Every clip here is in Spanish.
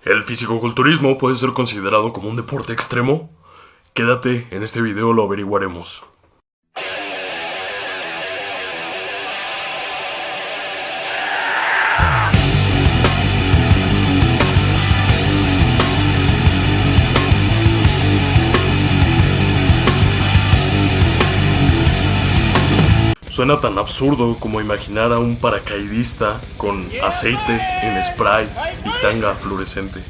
¿El fisicoculturismo puede ser considerado como un deporte extremo? Quédate, en este video lo averiguaremos. Suena tan absurdo como imaginar a un paracaidista con aceite en spray y tanga fluorescente.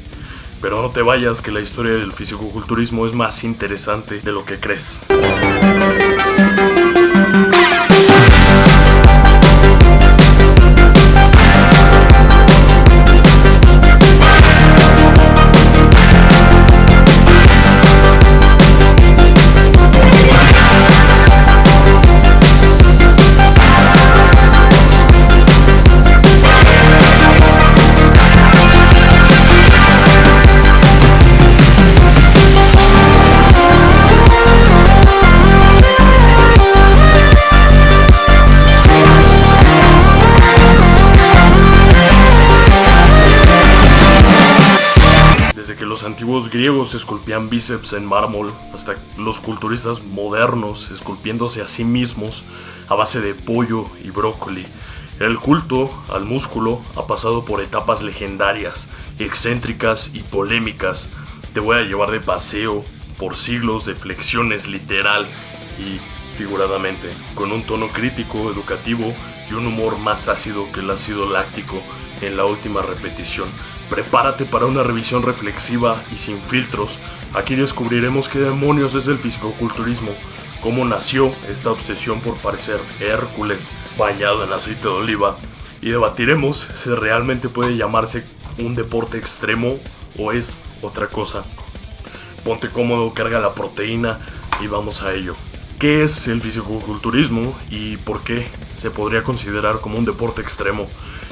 Pero no te vayas, que la historia del fisicoculturismo es más interesante de lo que crees. Desde que los antiguos griegos esculpían bíceps en mármol, hasta los culturistas modernos esculpiéndose a sí mismos a base de pollo y brócoli, el culto al músculo ha pasado por etapas legendarias, excéntricas y polémicas. Te voy a llevar de paseo por siglos de flexiones literal y figuradamente, con un tono crítico, educativo y un humor más ácido que el ácido láctico en la última repetición. Prepárate para una revisión reflexiva y sin filtros. Aquí descubriremos qué demonios es el fisicoculturismo, cómo nació esta obsesión por parecer Hércules bañado en aceite de oliva, y debatiremos si realmente puede llamarse un deporte extremo o es otra cosa. Ponte cómodo, carga la proteína y vamos a ello. ¿Qué es el fisicoculturismo y por qué se podría considerar como un deporte extremo?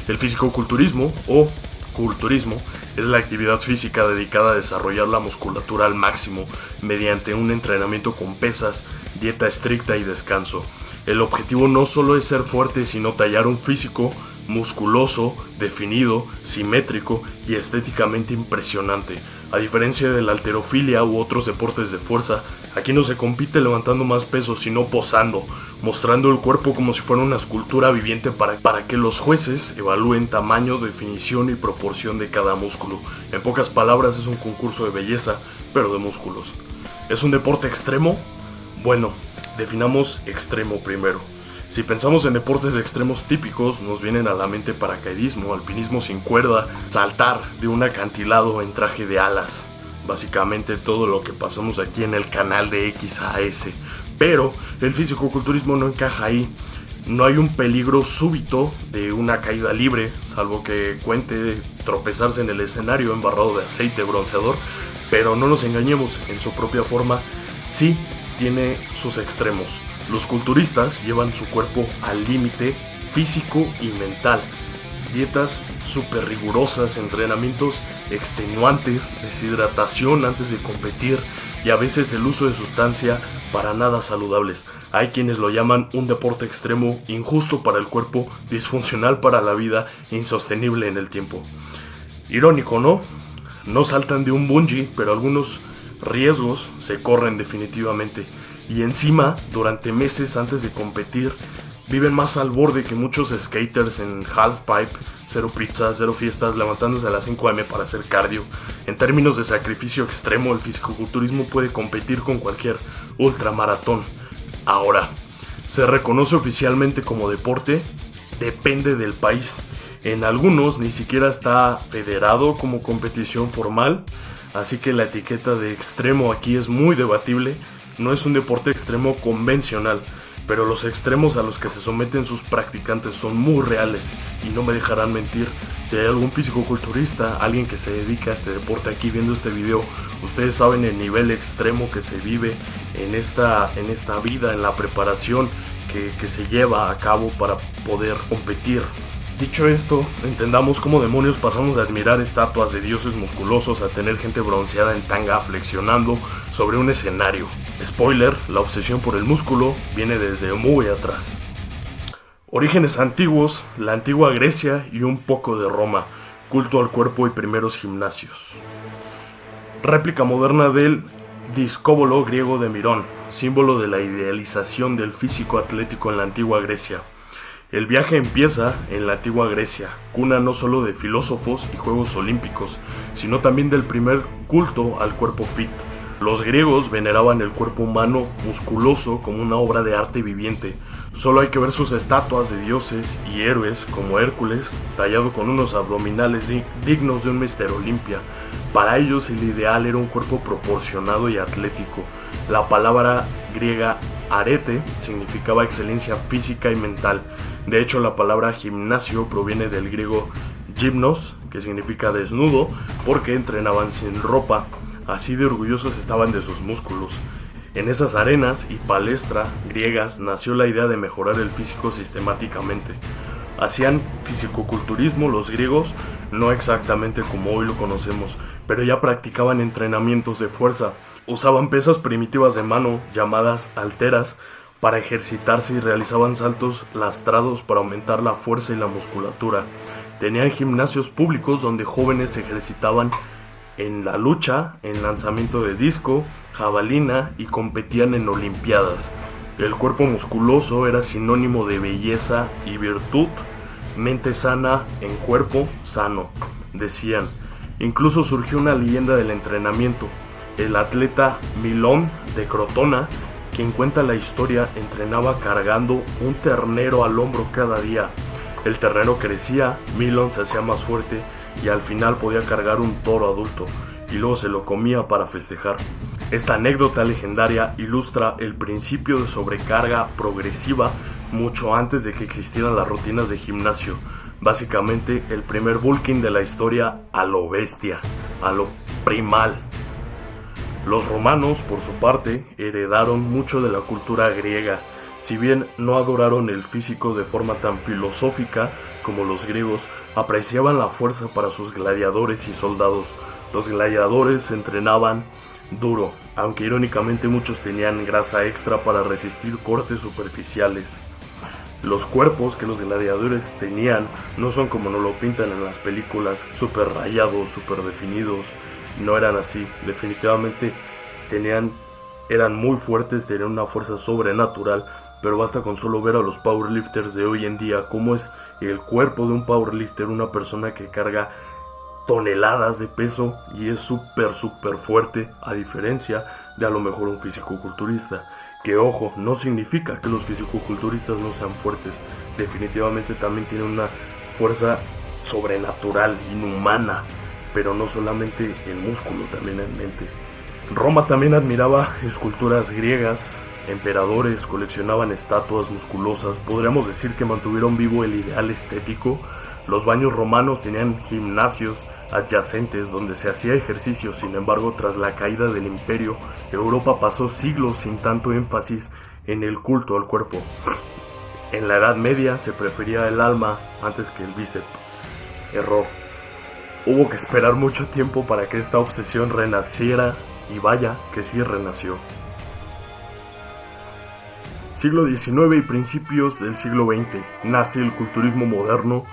El fisicoculturismo o culturismo es la actividad física dedicada a desarrollar la musculatura al máximo mediante un entrenamiento con pesas, dieta estricta y descanso. El objetivo no solo es ser fuerte, sino tallar un físico musculoso, definido, simétrico y estéticamente impresionante. A diferencia de la halterofilia u otros deportes de fuerza, aquí no se compite levantando más peso, sino posando, mostrando el cuerpo como si fuera una escultura viviente para que los jueces evalúen tamaño, definición y proporción de cada músculo. En pocas palabras, es un concurso de belleza, pero de músculos. ¿Es un deporte extremo? Bueno, definamos extremo primero. Si pensamos en deportes extremos típicos, nos vienen a la mente paracaidismo, alpinismo sin cuerda, saltar de un acantilado en traje de alas. Básicamente todo lo que pasamos aquí en el canal de XAS. Pero el fisicoculturismo no encaja ahí. No hay un peligro súbito de una caída libre, salvo que cuente tropezarse en el escenario embarrado de aceite bronceador. Pero no nos engañemos, en su propia forma sí tiene sus extremos. Los culturistas llevan su cuerpo al límite físico y mental. Dietas súper rigurosas, entrenamientos extenuantes, deshidratación antes de competir y a veces el uso de sustancia para nada saludables. Hay quienes lo llaman un deporte extremo, injusto para el cuerpo, disfuncional para la vida, insostenible en el tiempo. Irónico, ¿no? No saltan de un bungee, pero algunos riesgos se corren definitivamente. Y encima, durante meses antes de competir, viven más al borde que muchos skaters en halfpipe, cero pizzas, cero fiestas, levantándose a las 5 AM para hacer cardio. En términos de sacrificio extremo, el fisicoculturismo puede competir con cualquier ultramaratón. Ahora, ¿se reconoce oficialmente como deporte? Depende del país. En algunos ni siquiera está federado como competición formal, así que la etiqueta de extremo aquí es muy debatible. No es un deporte extremo convencional, pero los extremos a los que se someten sus practicantes son muy reales y no me dejarán mentir. Si hay algún fisicoculturista, alguien que se dedica a este deporte aquí viendo este video, ustedes saben el nivel extremo que se vive en esta vida, en la preparación que se lleva a cabo para poder competir. Dicho esto, entendamos cómo demonios pasamos de admirar estatuas de dioses musculosos a tener gente bronceada en tanga flexionando sobre un escenario. Spoiler, la obsesión por el músculo viene desde muy atrás. Orígenes antiguos, la antigua Grecia y un poco de Roma. Culto al cuerpo y primeros gimnasios. Réplica moderna del discóbolo griego de Mirón, símbolo de la idealización del físico atlético en la antigua Grecia. El viaje empieza en la antigua Grecia, cuna no solo de filósofos y Juegos Olímpicos, sino también del primer culto al cuerpo fit. Los griegos veneraban el cuerpo humano musculoso como una obra de arte viviente. Solo hay que ver sus estatuas de dioses y héroes como Hércules, tallado con unos abdominales dignos de un Mister Olimpia. Para ellos el ideal era un cuerpo proporcionado y atlético. La palabra griega arete significaba excelencia física y mental. De hecho, la palabra gimnasio proviene del griego gymnos, que significa desnudo, porque entrenaban sin ropa. Así de orgullosos estaban de sus músculos. En esas arenas y palestra griegas nació la idea de mejorar el físico sistemáticamente. Hacían fisicoculturismo los griegos, no exactamente como hoy lo conocemos, pero ya practicaban entrenamientos de fuerza. Usaban pesas primitivas de mano, llamadas halteras, para ejercitarse y realizaban saltos lastrados para aumentar la fuerza y la musculatura. Tenían gimnasios públicos donde jóvenes se ejercitaban en la lucha, en lanzamiento de disco, jabalina y competían en olimpiadas. El cuerpo musculoso era sinónimo de belleza y virtud, mente sana en cuerpo sano, decían. Incluso surgió una leyenda del entrenamiento. El atleta Milón de Crotona, quien cuenta la historia, entrenaba cargando un ternero al hombro cada día. El ternero crecía, Milón se hacía más fuerte y al final podía cargar un toro adulto y luego se lo comía para festejar. Esta anécdota legendaria ilustra el principio de sobrecarga progresiva mucho antes de que existieran las rutinas de gimnasio. Básicamente el primer bulking de la historia a lo bestia, a lo primal. Los romanos, por su parte, heredaron mucho de la cultura griega. Si bien no adoraron el físico de forma tan filosófica como los griegos, apreciaban la fuerza para sus gladiadores y soldados. Los gladiadores se entrenaban duro, aunque irónicamente muchos tenían grasa extra para resistir cortes superficiales. Los cuerpos que los gladiadores tenían no son como nos lo pintan en las películas, super rayados, super definidos. No eran así, definitivamente eran muy fuertes, tenían una fuerza sobrenatural, pero basta con solo ver a los powerlifters de hoy en día, cómo es el cuerpo de un powerlifter, una persona que carga toneladas de peso y es súper fuerte, a diferencia de a lo mejor un fisicoculturista. Que ojo, no significa que los fisicoculturistas no sean fuertes, definitivamente también tienen una fuerza sobrenatural, inhumana, pero no solamente en músculo, también en mente. Roma también admiraba esculturas griegas, emperadores coleccionaban estatuas musculosas, podríamos decir que mantuvieron vivo el ideal estético. Los baños romanos tenían gimnasios adyacentes donde se hacía ejercicio. Sin embargo, tras la caída del imperio, Europa pasó siglos sin tanto énfasis en el culto al cuerpo. En la Edad Media se prefería el alma antes que el bíceps. Error. Hubo que esperar mucho tiempo para que esta obsesión renaciera, y vaya que sí renació. Siglo XIX y principios del siglo XX. Nace el culturismo moderno,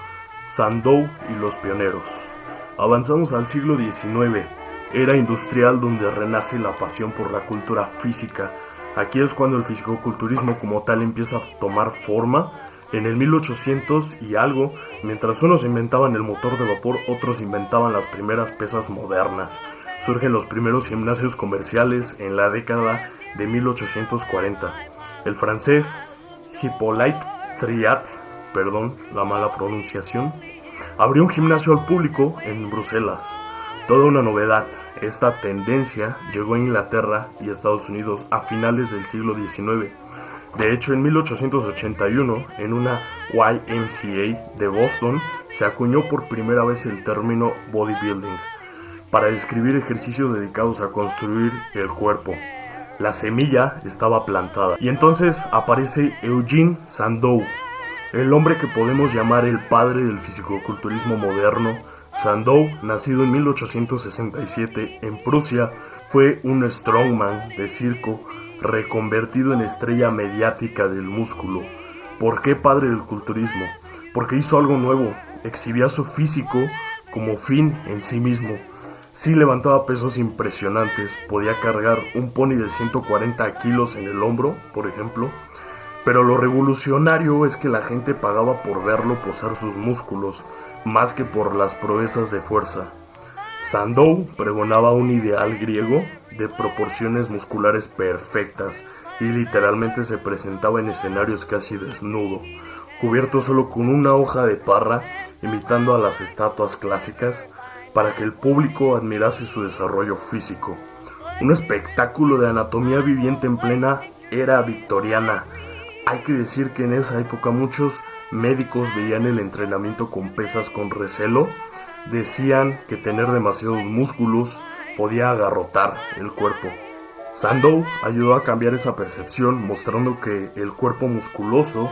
Sandow y los pioneros. Avanzamos al siglo XIX, era industrial donde renace la pasión por la cultura física. Aquí es cuando el fisicoculturismo como tal empieza a tomar forma. En el 1800 y algo, mientras unos inventaban el motor de vapor, otros inventaban las primeras pesas modernas. Surgen los primeros gimnasios comerciales en la década de 1840. El francés Hippolyte Triat, perdón la mala pronunciación, abrió un gimnasio al público en Bruselas. Toda una novedad. Esta tendencia llegó a Inglaterra y Estados Unidos a finales del siglo XIX. De hecho, en 1881, en una YMCA de Boston, se acuñó por primera vez el término bodybuilding para describir ejercicios dedicados a construir el cuerpo. La semilla estaba plantada. Y entonces aparece Eugene Sandow, el hombre que podemos llamar el padre del fisicoculturismo moderno. Sandow, nacido en 1867 en Prusia, fue un strongman de circo reconvertido en estrella mediática del músculo. ¿Por qué padre del culturismo? Porque hizo algo nuevo, exhibía su físico como fin en sí mismo. Sí levantaba pesos impresionantes, podía cargar un pony de 140 kilos en el hombro, por ejemplo, pero lo revolucionario es que la gente pagaba por verlo posar sus músculos, más que por las proezas de fuerza. Sandow pregonaba un ideal griego de proporciones musculares perfectas y literalmente se presentaba en escenarios casi desnudo, cubierto solo con una hoja de parra, imitando a las estatuas clásicas, para que el público admirase su desarrollo físico. Un espectáculo de anatomía viviente en plena era victoriana. Hay que decir que en esa época muchos médicos veían el entrenamiento con pesas con recelo. Decían que tener demasiados músculos podía agarrotar el cuerpo. Sandow ayudó a cambiar esa percepción, mostrando que el cuerpo musculoso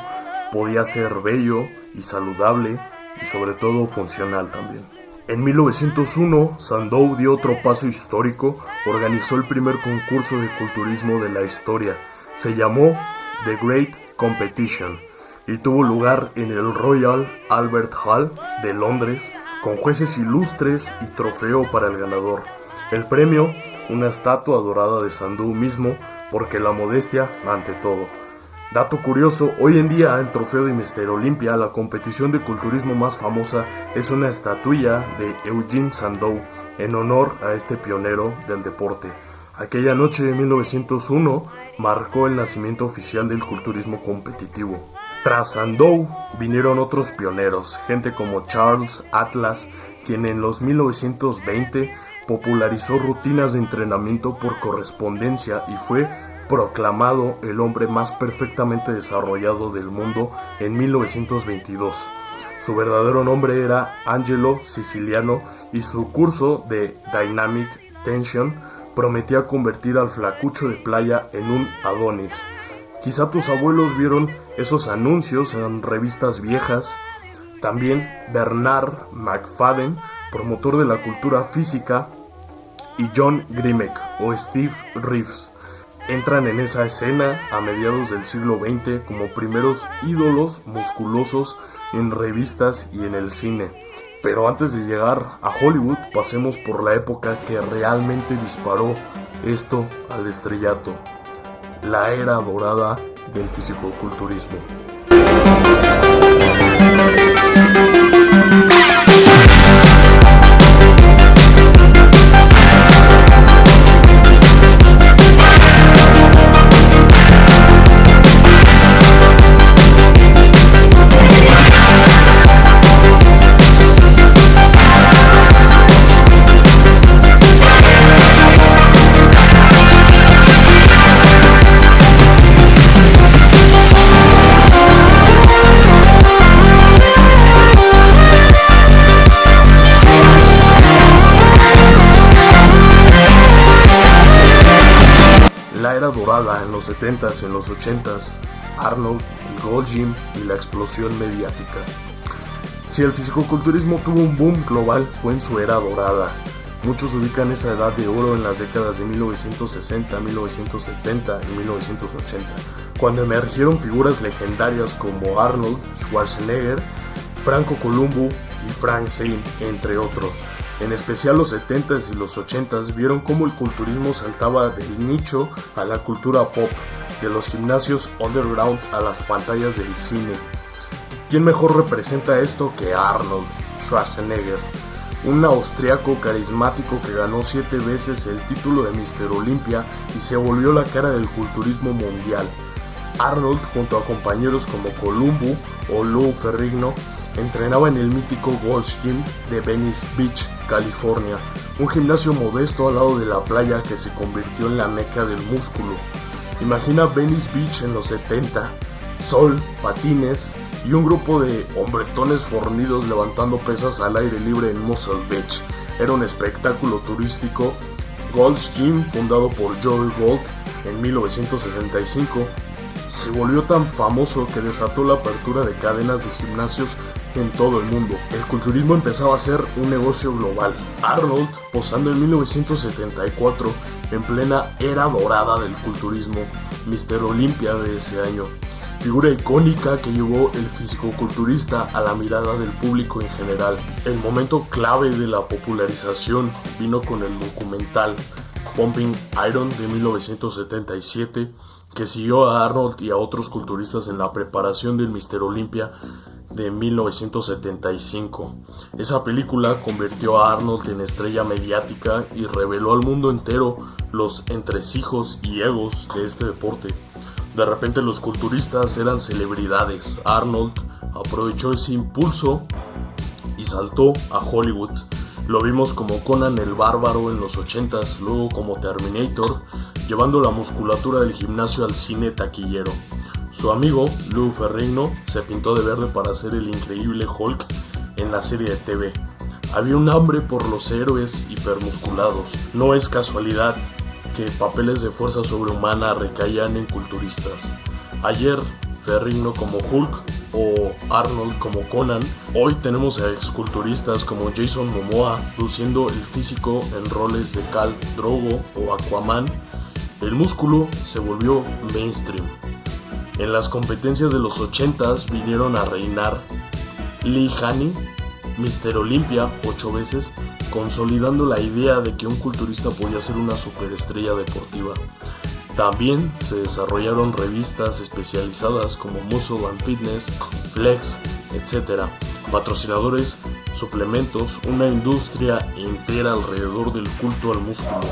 podía ser bello y saludable y sobre todo funcional también. En 1901, Sandow dio otro paso histórico, organizó el primer concurso de culturismo de la historia. Se llamó The Great Competition y tuvo lugar en el Royal Albert Hall de Londres, con jueces ilustres y trofeo para el ganador. El premio, una estatua dorada de Sandow mismo, porque la modestia ante todo. Dato curioso, hoy en día el trofeo de Mr. Olympia, la competición de culturismo más famosa, es una estatuilla de Eugene Sandow, en honor a este pionero del deporte. Aquella noche de 1901 marcó el nacimiento oficial del culturismo competitivo. Tras Sandow vinieron otros pioneros, gente como Charles Atlas, quien en los 1920 popularizó rutinas de entrenamiento por correspondencia y fue proclamado el hombre más perfectamente desarrollado del mundo en 1922. Su verdadero nombre era Angelo Siciliano y su curso de Dynamic Tension prometía convertir al flacucho de playa en un Adonis. Quizá tus abuelos vieron esos anuncios en revistas viejas. También Bernard McFadden, promotor de la cultura física, y John Grimek o Steve Reeves entran en esa escena a mediados del siglo XX como primeros ídolos musculosos en revistas y en el cine. Pero antes de llegar a Hollywood, pasemos por la época que realmente disparó esto al estrellato, la era dorada del fisicoculturismo. La era dorada en los 70s, en los 80s, Arnold, el Gold Gym y la explosión mediática. Si el fisicoculturismo tuvo un boom global, fue en su era dorada. Muchos ubican esa edad de oro en las décadas de 1960, 1970 y 1980, cuando emergieron figuras legendarias como Arnold Schwarzenegger, Franco Columbu y Frank Zane, entre otros. En especial los 70s y los 80s vieron cómo el culturismo saltaba del nicho a la cultura pop, de los gimnasios underground a las pantallas del cine. ¿Quién mejor representa esto que Arnold Schwarzenegger? Un austriaco carismático que ganó 7 veces el título de Mr. Olympia y se volvió la cara del culturismo mundial. Arnold, junto a compañeros como Columbu o Lou Ferrigno, entrenaba en el mítico Gold's Gym de Venice Beach, California, un gimnasio modesto al lado de la playa que se convirtió en la meca del músculo. Imagina Venice Beach en los 70, sol, patines y un grupo de hombretones fornidos levantando pesas al aire libre en Muscle Beach. Era un espectáculo turístico. Gold's Gym, fundado por Joel Gold en 1965, se volvió tan famoso que desató la apertura de cadenas de gimnasios en todo el mundo. El culturismo empezaba a ser un negocio global. Arnold, posando en 1974, en plena era dorada del culturismo, Mr. Olympia de ese año. figura icónica que llevó el fisicoculturista a la mirada del público en general. El momento clave de la popularización vino con el documental Pumping Iron de 1977, que siguió a Arnold y a otros culturistas en la preparación del Mr. Olympia de 1975. Esa película convirtió a Arnold en estrella mediática y reveló al mundo entero los entresijos y egos de este deporte. De repente los culturistas eran celebridades. Arnold aprovechó ese impulso y saltó a Hollywood. Lo vimos como Conan el Bárbaro en los 80s, luego como Terminator, llevando la musculatura del gimnasio al cine taquillero. Su amigo, Lou Ferrigno, se pintó de verde para ser el increíble Hulk en la serie de TV. Había un hambre por los héroes hipermusculados. No es casualidad que papeles de fuerza sobrehumana recaían en culturistas. Ayer, Ferrigno como Hulk o Arnold como Conan. Hoy tenemos a exculturistas como Jason Momoa luciendo el físico en roles de Khal Drogo o Aquaman. El músculo se volvió mainstream. En las competencias de los 80s vinieron a reinar Lee Haney, Mr. Olympia 8 veces, consolidando la idea de que un culturista podía ser una superestrella deportiva. También se desarrollaron revistas especializadas como Muscle and Fitness, Flex, etc. Patrocinadores, suplementos, una industria entera alrededor del culto al músculo.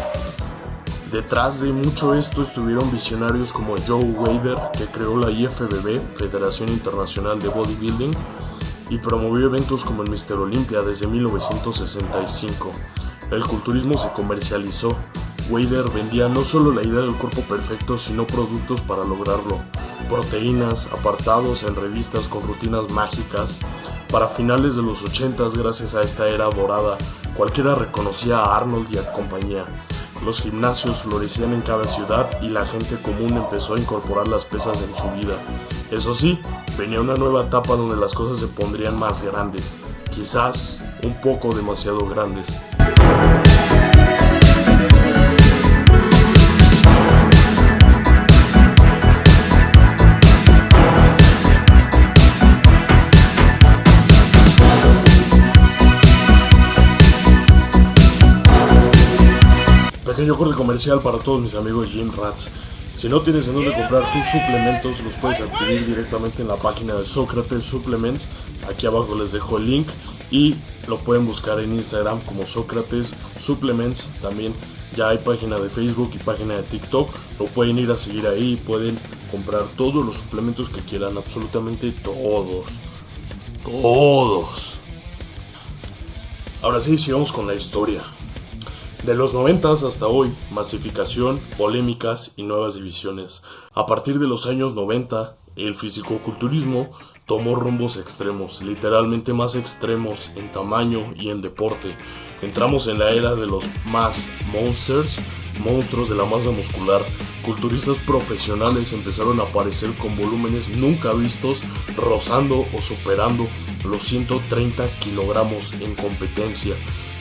Detrás de mucho esto estuvieron visionarios como Joe Weider, que creó la IFBB, Federación Internacional de Bodybuilding, y promovió eventos como el Mr. Olympia desde 1965. El culturismo se comercializó. Weider vendía no solo la idea del cuerpo perfecto, sino productos para lograrlo. Proteínas, apartados en revistas con rutinas mágicas. Para finales de los 80s, gracias a esta era dorada, cualquiera reconocía a Arnold y a compañía. Los gimnasios florecían en cada ciudad y la gente común empezó a incorporar las pesas en su vida. Eso sí, venía una nueva etapa donde las cosas se pondrían más grandes, quizás un poco demasiado grandes. Pequeño corte comercial para todos mis amigos Gym Rats. Si no tienes en dónde comprar tus suplementos, los puedes adquirir directamente en la página de Sócrates Supplements. Aquí abajo les dejo el link y lo pueden buscar en Instagram como Sócrates Supplements. También ya hay página de Facebook y página de TikTok. Lo pueden ir a seguir ahí y pueden comprar todos los suplementos que quieran, absolutamente todos. Todos. Ahora sí, sigamos con la historia. De los 90s hasta hoy, masificación, polémicas y nuevas divisiones. A partir de los años 90, el fisicoculturismo tomó rumbos extremos, literalmente más extremos en tamaño y en deporte. Entramos en la era de los mass monsters, monstruos de la masa muscular. Culturistas profesionales empezaron a aparecer con volúmenes nunca vistos, rozando o superando los 130 kilogramos en competencia,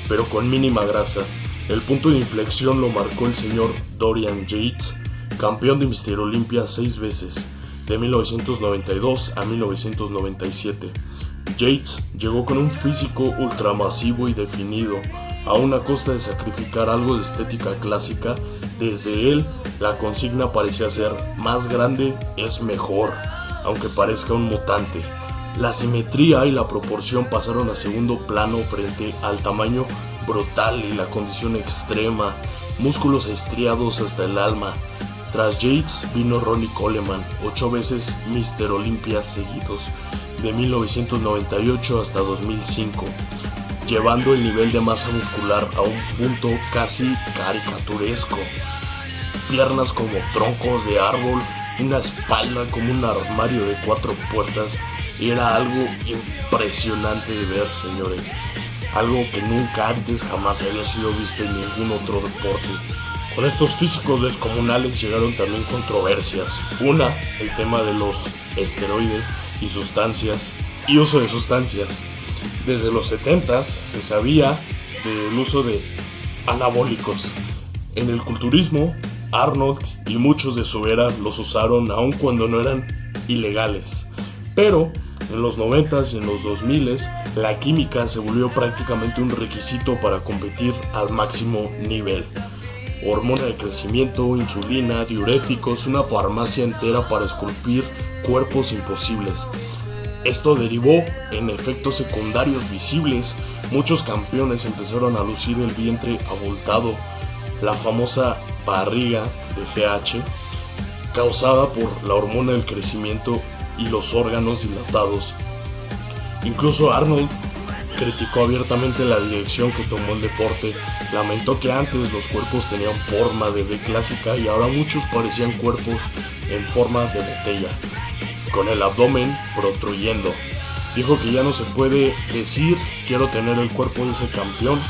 pero con mínima grasa. El punto de inflexión lo marcó el señor Dorian Yates, campeón de Mr. Olympia 6 veces, de 1992 a 1997. Yates llegó con un físico ultramasivo y definido, a una costa de sacrificar algo de estética clásica. Desde él, la consigna parecía ser: más grande es mejor, aunque parezca un mutante. La simetría y la proporción pasaron a segundo plano frente al tamaño brutal y la condición extrema, músculos estriados hasta el alma. Tras Yates vino Ronnie Coleman, 8 veces Mr. Olympia seguidos, de 1998 hasta 2005, llevando el nivel de masa muscular a un punto casi caricaturesco. Piernas como troncos de árbol, una espalda como un armario de 4 puertas. Era algo impresionante de ver, señores. Algo que nunca antes jamás había sido visto en ningún otro deporte. Con estos físicos descomunales llegaron también controversias. Una, el tema de los esteroides y sustancias y uso de sustancias. Desde los 70s se sabía del uso de anabólicos. En el culturismo, Arnold y muchos de su era los usaron aun cuando no eran ilegales. Pero en los 90s y en los 2000s la química se volvió prácticamente un requisito para competir al máximo nivel. Hormona de crecimiento, insulina, diuréticos, una farmacia entera para esculpir cuerpos imposibles. Esto derivó en efectos secundarios visibles. Muchos campeones empezaron a lucir el vientre abultado, la famosa barriga de GH, causada por la hormona del crecimiento y los órganos dilatados. Incluso Arnold criticó abiertamente la dirección que tomó el deporte. Lamentó que antes los cuerpos tenían forma de V clásica y ahora muchos parecían cuerpos en forma de botella, con el abdomen protruyendo. Dijo que ya no se puede decir quiero tener el cuerpo de ese campeón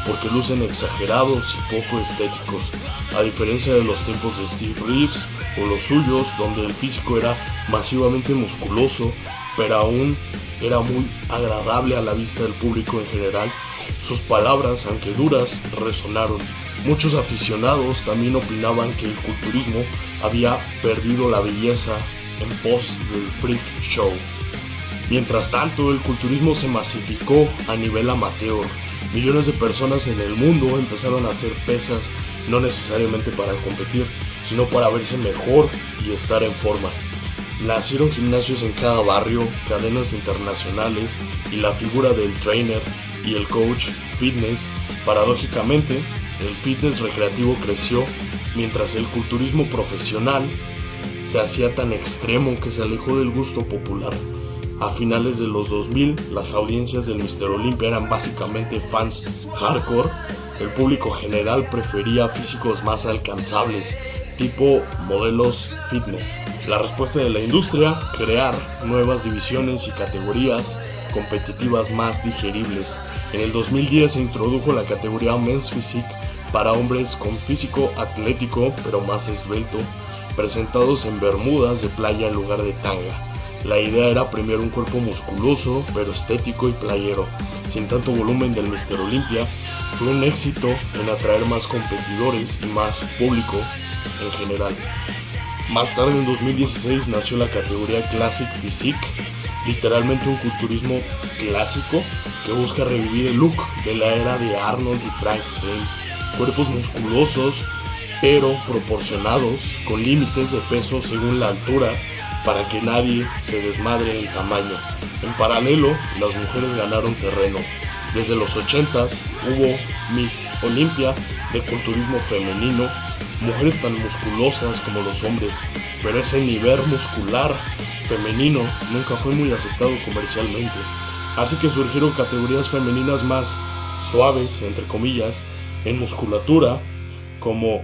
porque lucen exagerados y poco estéticos, a diferencia de los tiempos de Steve Reeves o los suyos, donde el físico era masivamente musculoso, pero aún era muy agradable a la vista del público en general. Sus palabras, aunque duras, resonaron. Muchos aficionados también opinaban que el culturismo había perdido la belleza en pos del freak show. Mientras tanto, el culturismo se masificó a nivel amateur. Millones de personas en el mundo empezaron a hacer pesas, no necesariamente para competir, sino para verse mejor y estar en forma. Nacieron gimnasios en cada barrio, cadenas internacionales y la figura del trainer y el coach fitness. Paradójicamente, el fitness recreativo creció mientras el culturismo profesional se hacía tan extremo que se alejó del gusto popular. A finales de los 2000, las audiencias del Mr. Olympia eran básicamente fans hardcore. El público general prefería físicos más alcanzables, tipo modelos fitness. La respuesta de la industria: crear nuevas divisiones y categorías competitivas más digeribles. En el 2010 se introdujo la categoría Men's Physique para hombres con físico atlético pero más esbelto, presentados en bermudas de playa en lugar de tanga. La idea era premiar un cuerpo musculoso pero estético y playero, sin tanto volumen del Mr. Olympia. Fue un éxito en atraer más competidores y más público en general. Más tarde, en 2016, nació la categoría Classic Physique, literalmente un culturismo clásico que busca revivir el look de la era de Arnold y Frank Zane. Cuerpos musculosos pero proporcionados, con límites de peso según la altura, para que nadie se desmadre en tamaño. En paralelo, las mujeres ganaron terreno. Desde los 80s hubo Miss Olympia de culturismo femenino, mujeres tan musculosas como los hombres, pero ese nivel muscular femenino nunca fue muy aceptado comercialmente. Así que surgieron categorías femeninas más suaves, entre comillas, en musculatura, como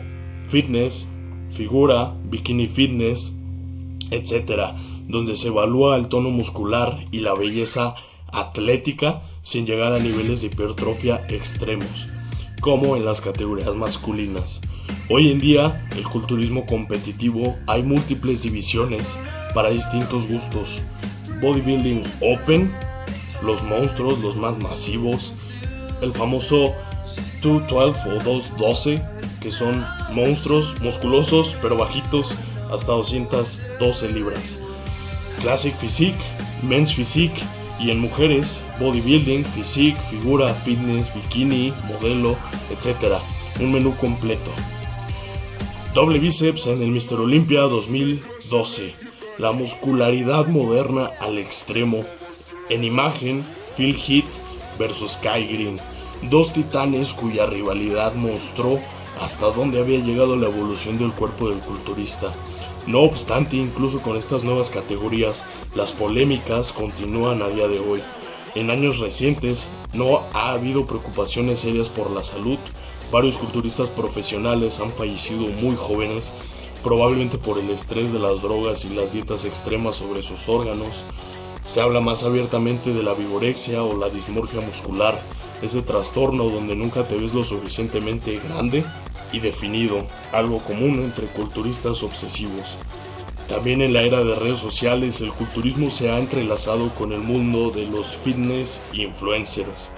fitness, figura, bikini fitness, etc., donde se evalúa el tono muscular y la belleza atlética sin llegar a niveles de hipertrofia extremos, como en las categorías masculinas. Hoy en día, el culturismo competitivo, hay múltiples divisiones para distintos gustos. Bodybuilding Open, los monstruos, los más masivos, el famoso 212 o 212, que son monstruos musculosos pero bajitos, hasta 212 libras. Classic Physique, Men's Physique, y en mujeres, Bodybuilding, Physique, figura, fitness, bikini, modelo, etc. Un menú completo. Doble bíceps en el Mr. Olympia 2012. La muscularidad moderna al extremo. En imagen, Phil Heath versus Kai Greene. Dos titanes cuya rivalidad mostró hasta dónde había llegado la evolución del cuerpo del culturista. No obstante, incluso con estas nuevas categorías, las polémicas continúan a día de hoy. En años recientes no ha habido preocupaciones serias por la salud. Varios culturistas profesionales han fallecido muy jóvenes, probablemente por el estrés de las drogas y las dietas extremas sobre sus órganos. Se habla más abiertamente de la vigorexia o la dismorfia muscular, ese trastorno donde nunca te ves lo suficientemente grande y definido, algo común entre culturistas obsesivos. También en la era de redes sociales, el culturismo se ha entrelazado con el mundo de los fitness influencers.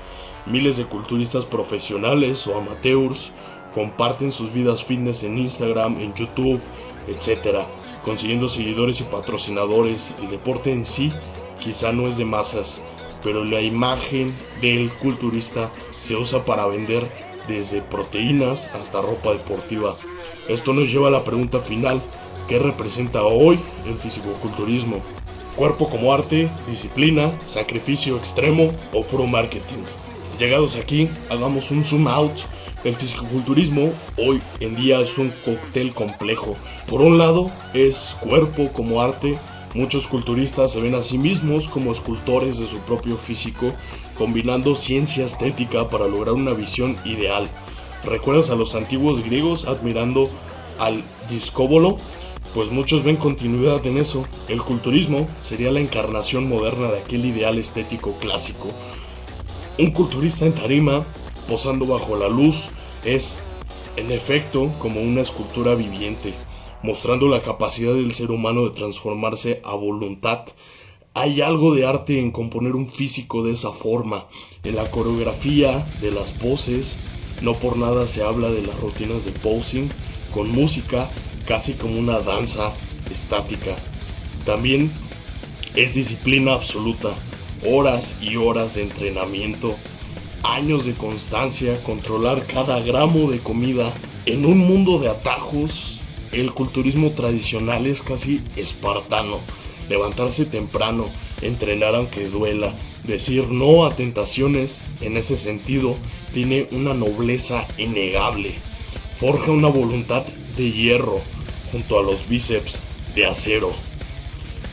Miles de culturistas profesionales o amateurs comparten sus vidas fitness en Instagram, en YouTube, etc. consiguiendo seguidores y patrocinadores. El deporte en sí quizá no es de masas, pero la imagen del culturista se usa para vender desde proteínas hasta ropa deportiva. Esto nos lleva a la pregunta final: ¿qué representa hoy el fisicoculturismo? ¿Cuerpo como arte, disciplina, sacrificio extremo o puro marketing? Llegados aquí, hagamos un zoom out. El fisicoculturismo hoy en día es un cóctel complejo. Por un lado, es cuerpo como arte. Muchos culturistas se ven a sí mismos como escultores de su propio físico, combinando ciencia estética para lograr una visión ideal. ¿Recuerdas a los antiguos griegos admirando al discóbolo? Pues muchos ven continuidad en eso. El culturismo sería la encarnación moderna de aquel ideal estético clásico. Un culturista en tarima, posando bajo la luz, es, en efecto, como una escultura viviente, mostrando la capacidad del ser humano de transformarse a voluntad. Hay algo de arte en componer un físico de esa forma, en la coreografía de las poses. No por nada se habla de las rutinas de posing, con música, casi como una danza estática. También es disciplina absoluta, horas y horas de entrenamiento, años de constancia, controlar cada gramo de comida. En un mundo de atajos, el culturismo tradicional es casi espartano. Levantarse temprano, entrenar aunque duela, decir no a tentaciones, en ese sentido, tiene una nobleza innegable. Forja una voluntad de hierro, junto a los bíceps de acero.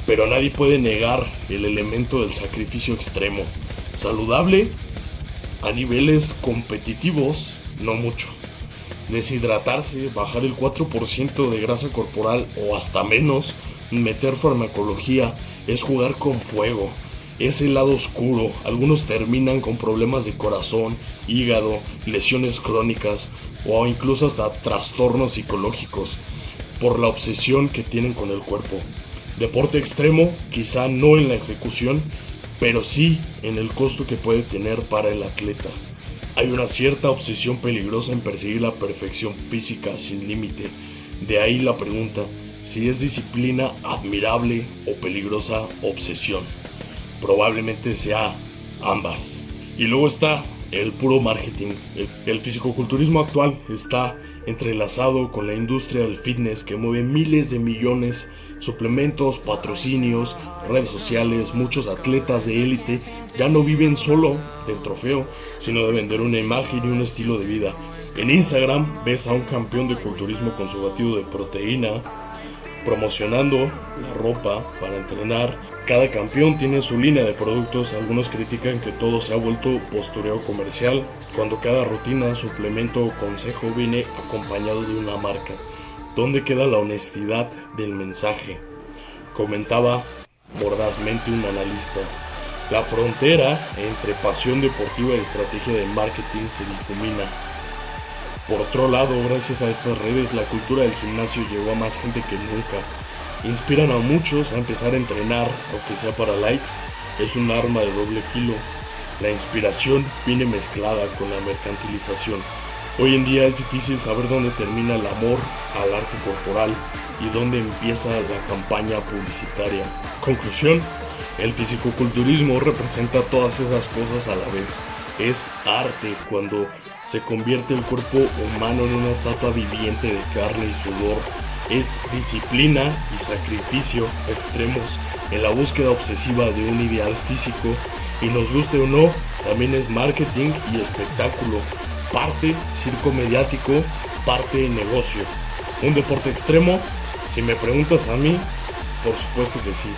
Pero nadie puede negar el elemento del sacrificio extremo. Saludable, a niveles competitivos, no mucho. Deshidratarse, bajar el 4% de grasa corporal o hasta menos, meter farmacología, es jugar con fuego. Es el lado oscuro. Algunos terminan con problemas de corazón, hígado, lesiones crónicas o incluso hasta trastornos psicológicos por la obsesión que tienen con el cuerpo. Deporte extremo, quizá no en la ejecución, pero sí en el costo que puede tener para el atleta. Hay una cierta obsesión peligrosa en perseguir la perfección física sin límite. De ahí la pregunta, si es disciplina admirable o peligrosa obsesión. Probablemente sea ambas. Y luego está el puro marketing. El fisicoculturismo actual está entrelazado con la industria del fitness que mueve miles de millones, suplementos, patrocinios, redes sociales. Muchos atletas de élite ya no viven solo del trofeo, sino de vender una imagen y un estilo de vida. En Instagram ves a un campeón de culturismo con su batido de proteína, promocionando la ropa para entrenar. Cada campeón tiene su línea de productos. Algunos critican que todo se ha vuelto postureo comercial, cuando cada rutina, suplemento o consejo viene acompañado de una marca. ¿Dónde queda la honestidad del mensaje? Comentaba mordazmente un analista. La frontera entre pasión deportiva y estrategia de marketing se difumina. Por otro lado, gracias a estas redes, la cultura del gimnasio llegó a más gente que nunca. Inspiran a muchos a empezar a entrenar, aunque sea para likes. Es un arma de doble filo. La inspiración viene mezclada con la mercantilización. Hoy en día es difícil saber dónde termina el amor al arte corporal y dónde empieza la campaña publicitaria. Conclusión, el fisicoculturismo representa todas esas cosas a la vez. Es arte cuando se convierte el cuerpo humano en una estatua viviente de carne y sudor. Es disciplina y sacrificio extremos en la búsqueda obsesiva de un ideal físico, y nos guste o no, también es marketing y espectáculo, parte circo mediático, parte negocio. ¿Un deporte extremo? Si me preguntas a mí, por supuesto que sí.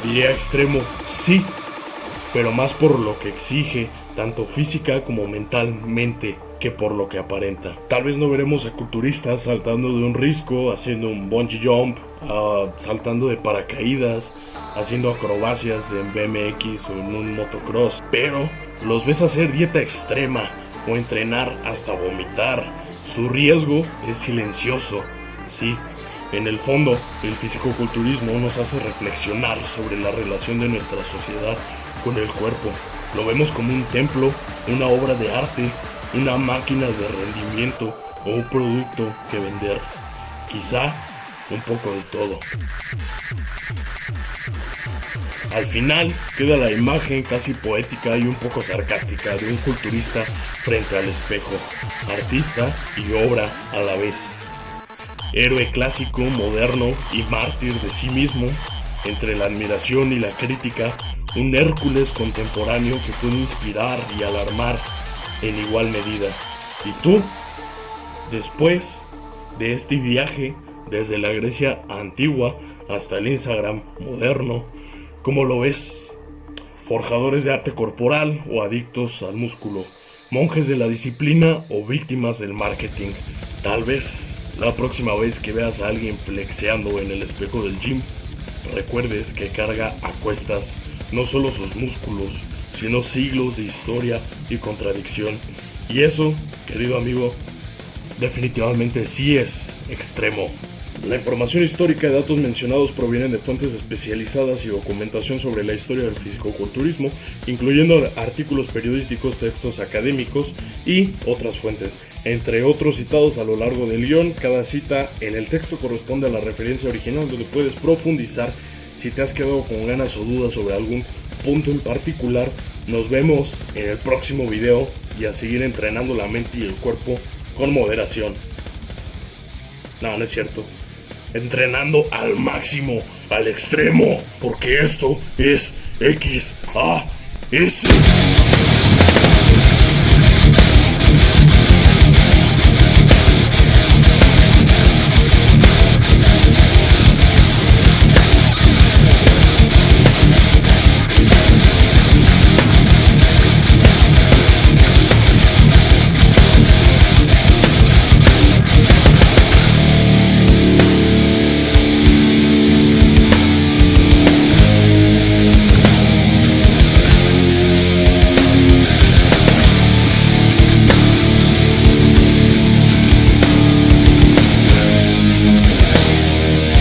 Diría extremo, sí, pero más por lo que exige, tanto física como mentalmente, que por lo que aparenta. Tal vez no veremos a culturistas saltando de un risco, haciendo un bungee jump, saltando de paracaídas, haciendo acrobacias en BMX o en un motocross, pero los ves hacer dieta extrema o entrenar hasta vomitar. Su riesgo es silencioso, sí. En el fondo, el fisicoculturismo nos hace reflexionar sobre la relación de nuestra sociedad con el cuerpo. Lo vemos como un templo, una obra de arte, una máquina de rendimiento o un producto que vender. Quizá un poco de todo. Al final queda la imagen casi poética y un poco sarcástica de un culturista frente al espejo, artista y obra a la vez. Héroe clásico, moderno y mártir de sí mismo, entre la admiración y la crítica, un Hércules contemporáneo que puede inspirar y alarmar en igual medida. ¿Y tú? Después de este viaje, desde la Grecia antigua hasta el Instagram moderno, ¿cómo lo ves? ¿Forjadores de arte corporal o adictos al músculo? ¿Monjes de la disciplina o víctimas del marketing? Tal vez la próxima vez que veas a alguien flexeando en el espejo del gym, recuerdes que carga a cuestas no solo sus músculos, sino siglos de historia y contradicción. Y eso, querido amigo, definitivamente sí es extremo. La información histórica y datos mencionados provienen de fuentes especializadas y documentación sobre la historia del fisicoculturismo, incluyendo artículos periodísticos, textos académicos y otras fuentes, entre otros citados a lo largo del guión. Cada cita en el texto corresponde a la referencia original, donde puedes profundizar si te has quedado con ganas o dudas sobre algún punto en particular. Nos vemos en el próximo video y a seguir entrenando la mente y el cuerpo con moderación. No, no es cierto. Entrenando al máximo, al extremo, porque esto es XAS.